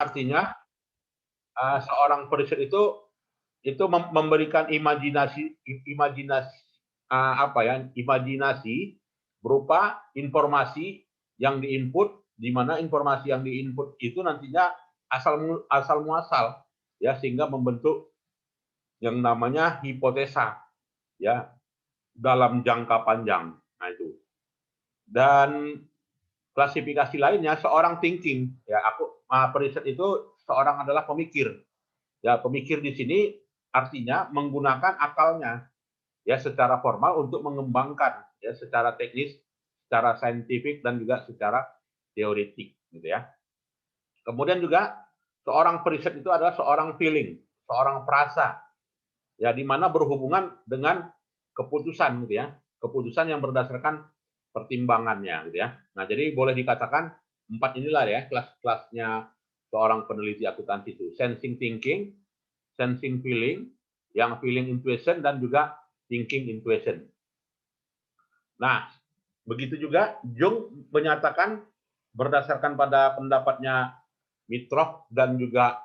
artinya seorang periset itu memberikan imajinasi apa ya, imajinasi berupa informasi yang diinput, di mana informasi yang diinput itu nantinya asal muasal ya, sehingga membentuk yang namanya hipotesa ya dalam jangka panjang. Nah itu. Dan klasifikasi lainnya seorang thinking ya, periset itu seorang adalah pemikir. Ya, pemikir di sini artinya menggunakan akalnya ya secara formal untuk mengembangkan ya secara teknis, secara saintifik dan juga secara teoretik gitu ya. Kemudian juga seorang periset itu adalah seorang feeling, seorang perasa ya, di mana berhubungan dengan keputusan gitu ya, keputusan yang berdasarkan pertimbangannya gitu ya. Nah, jadi boleh dikatakan empat inilah ya kelas-kelasnya seorang peneliti akuntansi itu: sensing thinking, sensing feeling, yang feeling intuition, dan juga thinking intuition. Nah, begitu juga Jung menyatakan berdasarkan pada pendapatnya Mitrov dan juga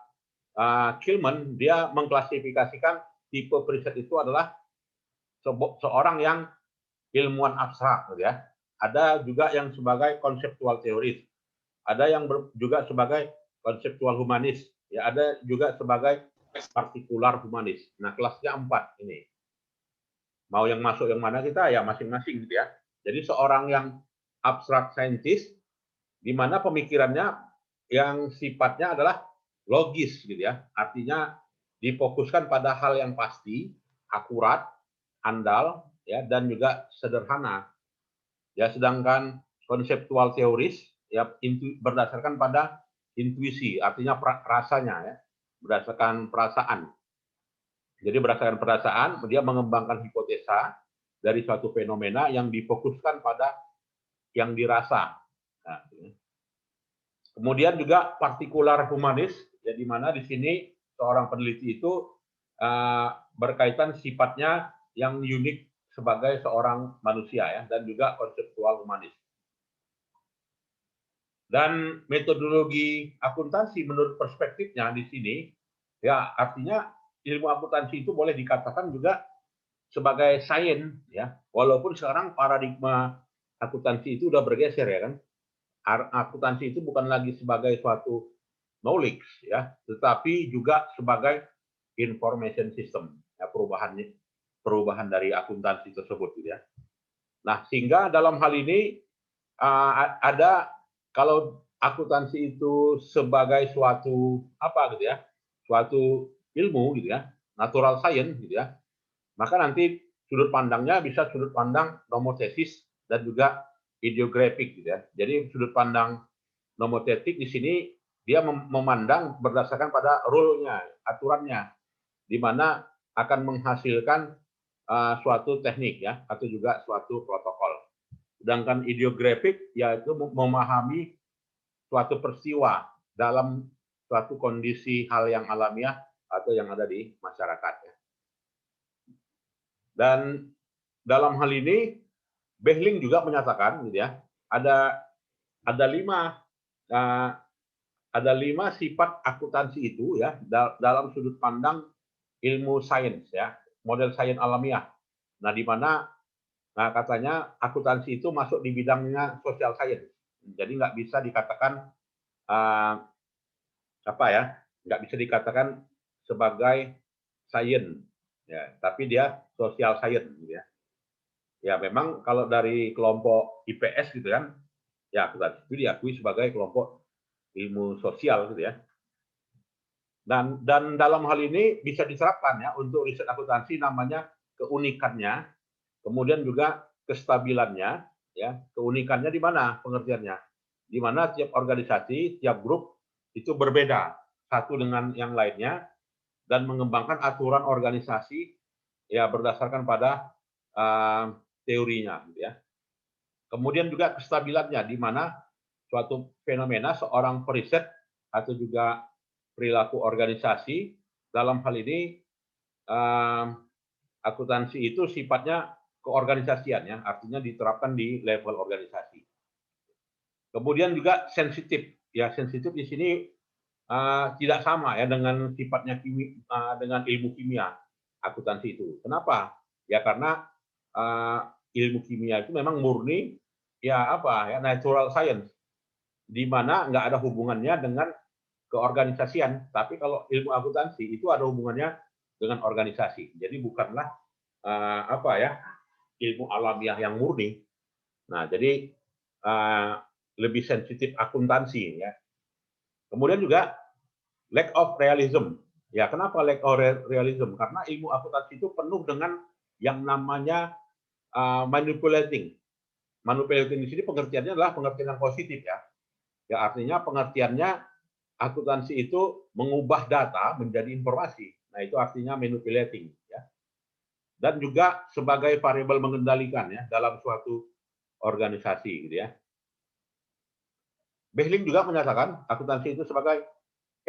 Kilman, dia mengklasifikasikan tipe periset itu adalah seorang yang ilmuwan abstrak, gitu ya. Ada juga yang sebagai konseptual teoris, ada yang juga sebagai konseptual humanis, ya ada juga sebagai partikular humanis. Nah, kelasnya 4 ini. Mau yang masuk yang mana kita ya masing-masing gitu ya. Jadi seorang yang abstrak scientist di mana pemikirannya yang sifatnya adalah logis gitu ya. Artinya difokuskan pada hal yang pasti, akurat, andal ya, dan juga sederhana. Ya, sedangkan konseptual teoris ya berdasarkan pada intuisi, artinya rasanya ya, berdasarkan perasaan. Jadi berdasarkan perasaan dia mengembangkan hipotesa dari suatu fenomena yang difokuskan pada yang dirasa. Nah, kemudian juga partikular humanis, ya, di mana di sini seorang peneliti itu berkaitan sifatnya yang unik sebagai seorang manusia ya, dan juga konseptual humanis. Dan metodologi akuntansi menurut perspektifnya di sini ya, artinya ilmu akuntansi itu boleh dikatakan juga sebagai sains ya, walaupun sekarang paradigma akuntansi itu udah bergeser ya kan. Akuntansi itu bukan lagi sebagai suatu knowledge ya, tetapi juga sebagai information system ya, perubahan dari akuntansi tersebut gitu ya. Nah, sehingga dalam hal ini ada, kalau akuntansi itu sebagai suatu apa gitu ya, suatu ilmu gitu ya, natural science gitu ya, maka nanti sudut pandangnya bisa sudut pandang nomotesis dan juga ideografik gitu ya. Jadi sudut pandang nomotetik di sini dia memandang berdasarkan pada rule-nya, aturannya, di mana akan menghasilkan suatu teknik ya, atau juga suatu protokol. Sedangkan ideografik yaitu memahami suatu peristiwa dalam suatu kondisi hal yang alamiah atau yang ada di masyarakat ya. Dan dalam hal ini Behling juga menyatakan gitu ya, ada lima sifat akuntansi itu ya dalam sudut pandang ilmu sains ya, model sains alamiah. Nah, di mana katanya akuntansi itu masuk di bidangnya social science. Jadi nggak bisa dikatakan apa ya, nggak bisa dikatakan sebagai sains ya, tapi dia social science gitu ya. Ya memang kalau dari kelompok IPS gitu kan, ya akuntansi itu diakui sebagai kelompok ilmu sosial gitu ya. Dan dalam hal ini bisa diterapkan ya untuk riset akuntansi, namanya keunikannya, kemudian juga kestabilannya ya. Keunikannya di mana pengertiannya? Di mana tiap organisasi, tiap grup itu berbeda satu dengan yang lainnya dan mengembangkan aturan organisasi ya berdasarkan pada teorinya gitu ya. Kemudian juga kestabilannya, di mana suatu fenomena seorang periset atau juga perilaku organisasi, dalam hal ini akuntansi itu sifatnya keorganisasian ya, artinya diterapkan di level organisasi. Kemudian juga sensitif ya, sensitif di sini tidak sama ya dengan sifatnya dengan ilmu kimia akuntansi itu. Kenapa? Ya karena uh, ilmu kimia itu memang murni ya apa ya natural science, di mana nggak ada hubungannya dengan keorganisasian. Tapi kalau ilmu akuntansi itu ada hubungannya dengan organisasi. Jadi bukanlah apa ya ilmu alamiah yang murni. Nah, jadi uh, lebih sensitif akuntansi ya. Kemudian juga lack of realism. Ya, kenapa lack of realism? Karena ilmu akuntansi itu penuh dengan yang namanya manipulating. Manipulating di sini pengertiannya adalah pengertian yang positif ya. Ya artinya pengertiannya akuntansi itu mengubah data menjadi informasi. Nah, itu artinya manipulating ya. Dan juga sebagai variabel mengendalikan ya dalam suatu organisasi gitu ya. Behling juga menyatakan akuntansi itu sebagai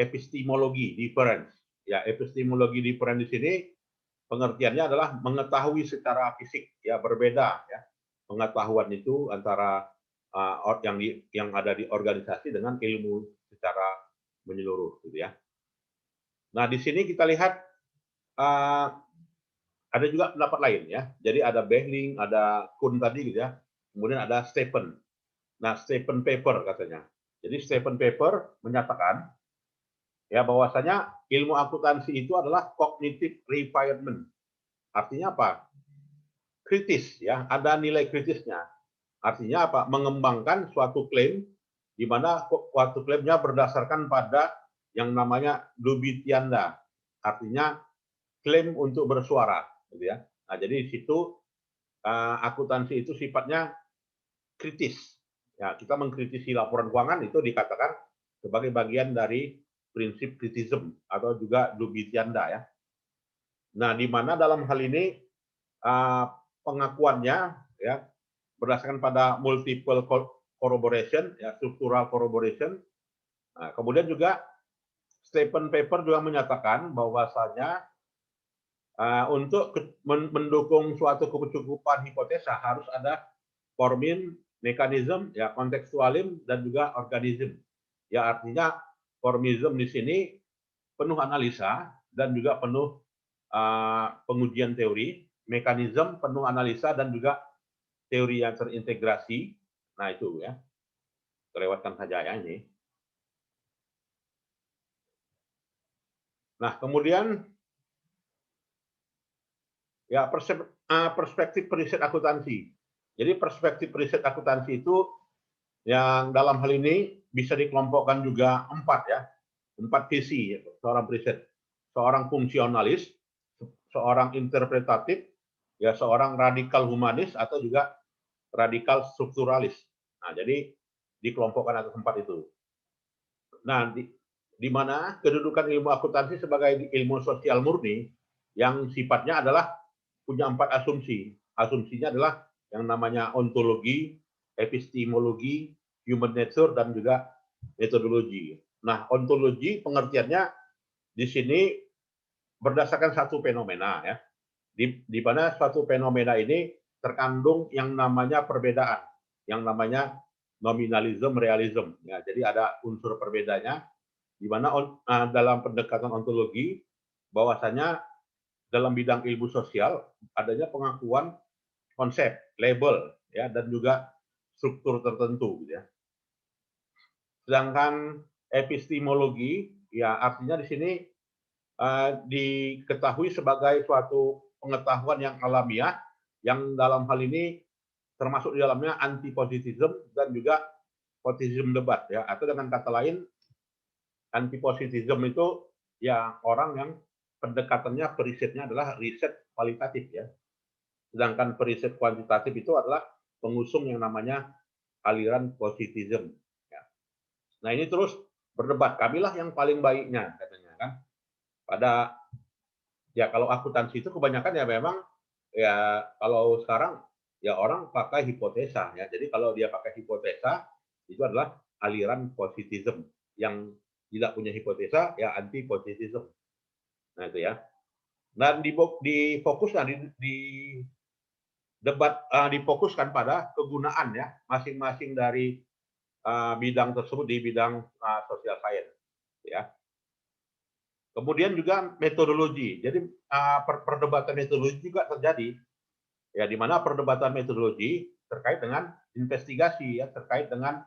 epistemologi difference. Ya, epistemologi difference di sini pengertiannya adalah mengetahui secara fisik ya berbeda ya. Pengetahuan itu antara yang ada di organisasi dengan ilmu secara menyeluruh gitu ya. Nah, di sini kita lihat uh, ada juga pendapat lain ya. Jadi ada Behling, ada Kuhn tadi gitu ya. Kemudian ada Stephen. Nah, Stephen Paper katanya. Jadi Stephen Paper menyatakan ya bahwasanya ilmu akuntansi itu adalah cognitive refinement. Artinya apa? Kritis ya, ada nilai kritisnya. Artinya apa? Mengembangkan suatu klaim di mana suatu klaimnya berdasarkan pada yang namanya dubitianda. Artinya klaim untuk bersuara gitu ya. Nah, jadi di situ akuntansi itu sifatnya kritis. Ya, kita mengkritisi laporan keuangan itu dikatakan sebagai bagian dari prinsip kritism atau juga dubitianda ya. Nah, di mana dalam hal ini pengakuannya ya berdasarkan pada multiple corroboration ya structural corroboration. Nah, kemudian juga Stephen Paper juga menyatakan bahwasanya untuk mendukung suatu kecukupan hipotesa harus ada formin, mekanisme, ya kontekstualim dan juga organisme. Ya artinya formism di sini penuh analisa dan juga penuh pengujian teori, mekanisme penuh analisa dan juga teori yang terintegrasi. Nah itu ya, terlewatkan saja ya ini. Nah kemudian ya perspektif riset akuntansi. Jadi perspektif riset akuntansi itu yang dalam hal ini bisa dikelompokkan juga 4 ya, 4 visi seorang riset, seorang fungsionalis, seorang interpretatif, ya seorang radikal humanis atau juga radikal strukturalis. Nah jadi dikelompokkan atas 4 itu. Nah di mana kedudukan ilmu akuntansi sebagai ilmu sosial murni yang sifatnya adalah punya 4 asumsi. Asumsinya adalah yang namanya ontologi, epistemologi, human nature, dan juga metodologi. Nah, ontologi pengertiannya di sini berdasarkan satu fenomena ya. Di mana suatu fenomena ini terkandung yang namanya perbedaan, yang namanya nominalism, realism. Ya, jadi ada unsur perbedaannya di mana dalam pendekatan ontologi bahwasanya dalam bidang ilmu sosial adanya pengakuan konsep, label, ya dan juga struktur tertentu, gitu ya. Sedangkan epistemologi, ya artinya di sini diketahui sebagai suatu pengetahuan yang alamiah, yang dalam hal ini termasuk di dalamnya anti positivism dan juga positivism debat, ya. Atau dengan kata lain, anti positivism itu ya orang yang pendekatannya perisetnya adalah riset kualitatif ya. Sedangkan periset kuantitatif itu adalah pengusung yang namanya aliran positivism. Ya. Nah ini terus berdebat, kamilah yang paling baiknya katanya kan. Pada ya kalau akuntansi itu kebanyakan ya memang ya kalau sekarang ya orang pakai hipotesa ya. Jadi kalau dia pakai hipotesa itu adalah aliran positivism. Yang tidak punya hipotesa ya anti positivism. Nah itu ya. Dan difokuskan di debat difokuskan pada kegunaan ya masing-masing dari bidang tersebut di bidang social science ya. Kemudian juga metodologi. Jadi perdebatan metodologi juga terjadi. Ya, di mana perdebatan metodologi terkait dengan investigasi, ya, terkait dengan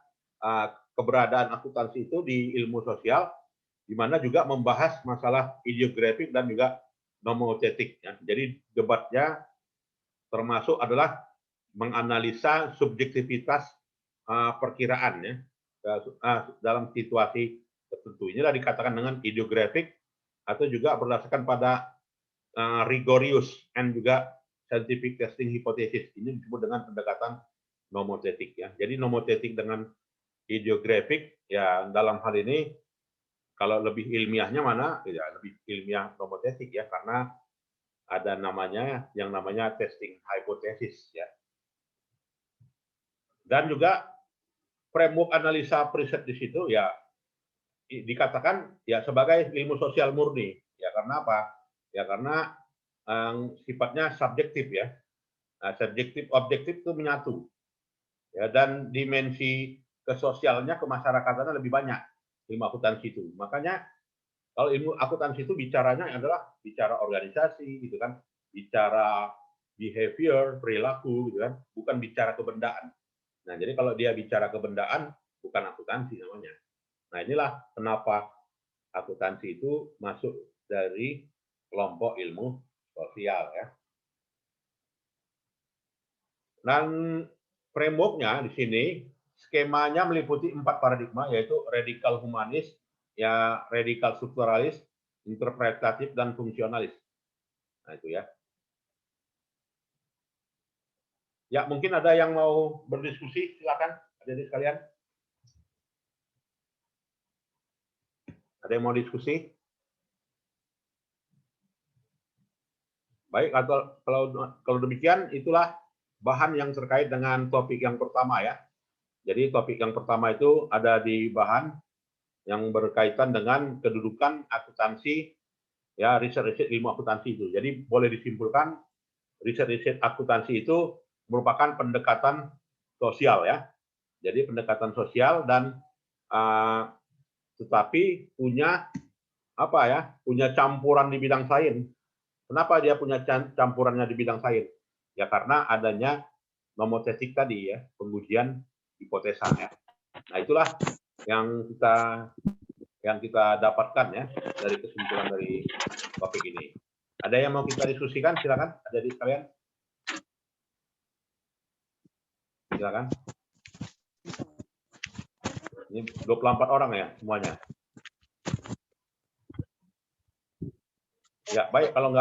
keberadaan akuntansi itu di ilmu sosial, di mana juga membahas masalah ideografik dan juga nomotetik. Ya. Jadi debatnya termasuk adalah menganalisa subjektivitas perkiraan, ya, dalam situasi tertentu. Inilah dikatakan dengan ideografik atau juga berdasarkan pada rigorous and juga scientific testing hypothesis. Ini disebut dengan pendekatan nomotetik, ya. Jadi nomotetik dengan ideografik, ya, dalam hal ini kalau lebih ilmiahnya mana? Ya, lebih ilmiah nomotetik, ya, karena ada namanya yang namanya testing hypothesis, ya. Dan juga framework analisa preset di situ, ya, dikatakan ya sebagai ilmu sosial murni, ya, karena apa? Ya karena sifatnya subjektif, ya. Nah, subjektif objektif itu menyatu, ya, dan dimensi kesosialnya kemasyarakatannya lebih banyak ilmu akuntansi itu. Makanya kalau ilmu akuntansi itu bicaranya adalah bicara organisasi, gitu kan, bicara behavior, perilaku, gitu kan, bukan bicara kebendaan. Nah, jadi kalau dia bicara kebendaan, bukan akuntansi namanya. Nah, inilah kenapa akuntansi itu masuk dari kelompok ilmu sosial, ya. Dan framework-nya di sini skemanya meliputi 4 paradigma, yaitu radikal humanis, ya, radikal strukturalis, interpretatif, dan fungsionalis. Nah, itu, ya. Ya, mungkin ada yang mau berdiskusi, silakan adik-adik sekalian. Ada yang mau diskusi? Baik, atau kalau demikian itulah bahan yang terkait dengan topik yang pertama, ya. Jadi topik yang pertama itu ada di bahan yang berkaitan dengan kedudukan akuntansi, ya, riset-riset ilmu akuntansi itu. Jadi boleh disimpulkan riset-riset akuntansi itu merupakan pendekatan sosial, ya. Jadi pendekatan sosial dan tetapi punya apa, ya? Punya campuran di bidang sains. Kenapa dia punya campurannya di bidang sains? Ya karena adanya nomotetik tadi, ya, pengujian hipotesa, ya. Nah, itulah yang kita dapatkan, ya, dari kesimpulan dari topik ini. Ada yang mau kita diskusikan? Silakan, ada di sekalian. Silakan. Ini 24 orang, ya, semuanya. Ya, baik, kalau nggak